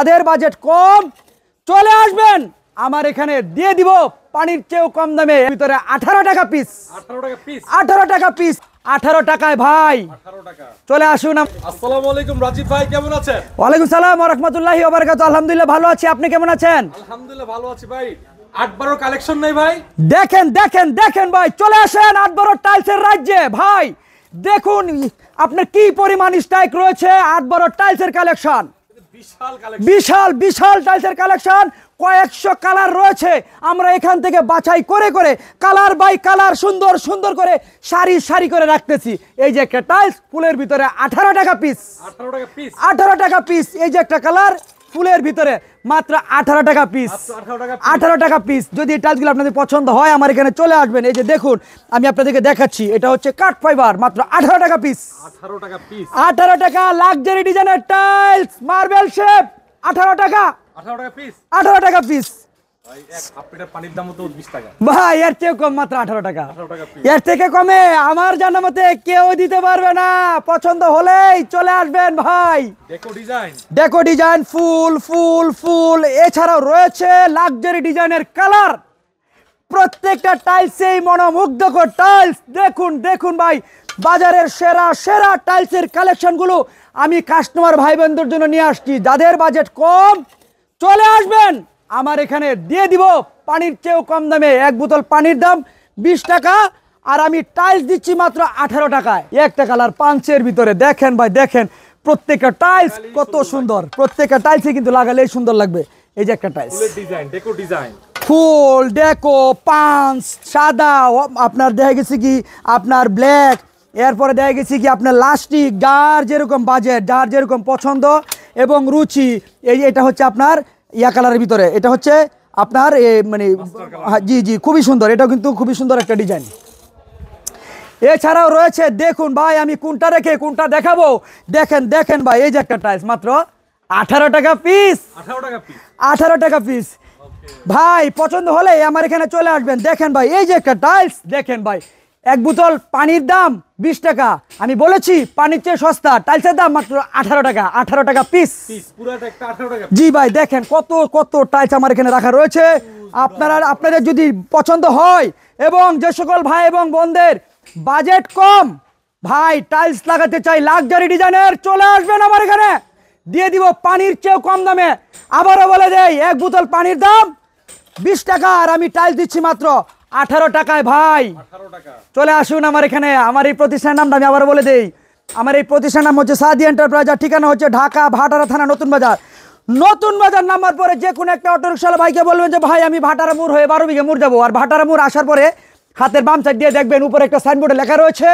যাদের বাজেট কম চলে আসবেন আমার এখানে দিয়ে দিব পানির চেয়েও কম দামে ভিতরে 18 টাকা পিস। 18 টাকা পিস 18 টাকায় ভাই 18 টাকা। চলে আসুন। আসসালামু আলাইকুম রাজীব ভাই, কেমন আছেন? ওয়ালাইকুম সালাম ওয়া রাহমাতুল্লাহি ওয়া বারাকাতুহু। আলহামদুলিল্লাহ ভালো আছি, আপনি কেমন আছেন? আলহামদুলিল্লাহ ভালো আছি ভাই। 8-12 কালেকশন নেই ভাই? দেখেন দেখেন দেখেন ভাই, চলে আসেন 8-12 টাইলসের রাজ্যে। ভাই দেখুন আপনার কি পরিমাণ স্টক রয়েছে। 8-12 টাইলসের কালেকশন, বিশাল কালেকশন, বিশাল বিশাল টাইলসের কালেকশন। কয়েকশো কালার রয়েছে, আমরা এখান থেকে বাছাই করে করে কালার বাই কালার সুন্দর সুন্দর করে সারি সারি করে রাখতেছি। এই যে একটা টাইলস ফুলের ভিতরে 18 টাকা পিস। 18 টাকা পিস, 18 টাকা পিস। এই যে একটা কালার ফুলের ভিতরে মাত্র 18 টাকা পিস। 18 টাকা পিস। যদি এই টাইলসগুলো আপনাদের পছন্দ হয় আমার এখানে চলে আসবেন। এই যে দেখুন আমি আপনাদেরকে দেখাচ্ছি, এটা হচ্ছে কাঠ ফাইবার, মাত্র 18 টাকা পিস। 18 টাকা পিস, 18 টাকা। লাক্সারি ডিজাইনের টাইলস মার্বেল শেপ 18 টাকা। 18 টাকা পিস, 18 টাকা পিস ভাই। এক হাফ লিটার পানির দাম তো 20 টাকা ভাই, এর চেয়ে কম, মাত্র 18 টাকা। 18 টাকা পিস। এর থেকে কমে আমার জানা মতে কেউ দিতে পারবে না। পছন্দ হলেই চলে আসবেন ভাই। ডেকো ডিজাইন, ডেকো ডিজাইন, ফুল ফুল ফুল, এছাড়াও রয়েছে লাক্সারি ডিজাইনের কালার। প্রত্যেকটা টাইলসেই মনোমুগ্ধকর টাইলস। দেখুন দেখুন ভাই, বাজারের সেরা সেরা টাইলসের কালেকশনগুলো আমি কাস্টমার ভাই বোনদের জন্য নিয়ে আসছি। যাদের বাজেট কম চলে আসবেন আমার এখানে দিয়ে দিব পানির চেয়েও কম দামে। এক বোতল পানির দাম 20 টাকা, আর আমি টাইলস দিচ্ছি মাত্র 18 টাকায়। একটা কালার পাঁচের ভিতরে। দেখেন ভাই দেখেন, প্রত্যেকটা টাইলস কত সুন্দর। প্রত্যেকটা টাইলসে কিন্তু লাগালেই সুন্দর লাগবে। এই যে একটা টাইলস ফুলের ডিজাইন, ডেকো ডিজাইন, ফুল ডেকো পাঁচ সাদা, আপনার দেখা গেছে কি আপনার ব্ল্যাক, এরপরে দেখা গেছে কি আপনার লাস্টিক। যার যেরকম বাজেট, যার যেরকম পছন্দ এবং রুচি। এটা হচ্ছে আপনার ইয়া কালারের ভিতরে, এটা হচ্ছে আপনার মানে জি জি খুবই সুন্দর। এটাও কিন্তু খুবই সুন্দর একটা ডিজাইন। এছাড়াও রয়েছে, দেখুন ভাই আমি কোনটা রেখে কোনটা দেখাবো। দেখেন দেখেন ভাই, এই যে একটা টাইলস মাত্র 18 টাকা পিস। 18 টাকা পিস, 18 টাকা পিস ভাই। পছন্দ হলে আমার এখানে চলে আসবেন। দেখেন ভাই এই যে একটা টাইলস, দেখেন ভাই এক বোতল পানির দাম 20 টাকা। আমি বলেছি পানির চেয়ে সস্তা, টাইলসের দাম মাত্র 18 টাকা। 18 টাকা পিস, পুরোটা একটা 18 টাকা। জি ভাই দেখেন কত কত টাইলস আমার এখানে রাখা রয়েছে। আপনাদের যদি পছন্দ হয় এবং যে সকল ভাই এবং বোনদের বাজেট কম, ভাই টাইলস লাগাতে চাই লাক্সারি ডিজাইনের, চলে আসবেন আমার এখানে দিয়ে দিব পানির চেয়েও কম দামে। আবারও বলে দেই এক বোতল পানির দাম 20 টাকা, আর আমি টাইলস দিচ্ছি মাত্র 18 টাকায় ভাই। 18 টাকা। চলে আসুন আমার এখানে। আমার এই প্রতিষ্ঠানের নামটা আমি আবার বলে দেই। আমার এই প্রতিষ্ঠানের নাম হচ্ছে সাদি এন্টারপ্রাইজ, আর ঠিকানা হচ্ছে ঢাকা ভাটারা থানা নতুন বাজার। নতুন বাজার নামার পরে যে কোনো একটা অটোরিকশাওয়ালা ভাইকে বলবেন যে ভাই আমি ভাটারা মোড় হয়ে 12 বিঘা মোড় যাবো। আর ভাটারা মোড় আসার পরে হাতের বাম সাইড দিয়ে দেখবেন উপরে একটা সাইনবোর্ডে লেখা রয়েছে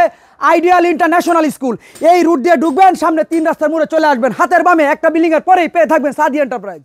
আইডিয়াল ইন্টারন্যাশনাল স্কুল। এই রুট দিয়ে ঢুকবেন, সামনে 3 রাস্তার মোড়ে চলে আসবেন। হাতের বামে একটা বিল্ডিং এর পরেই পেয়ে থাকবেন সাদি এন্টারপ্রাইজ।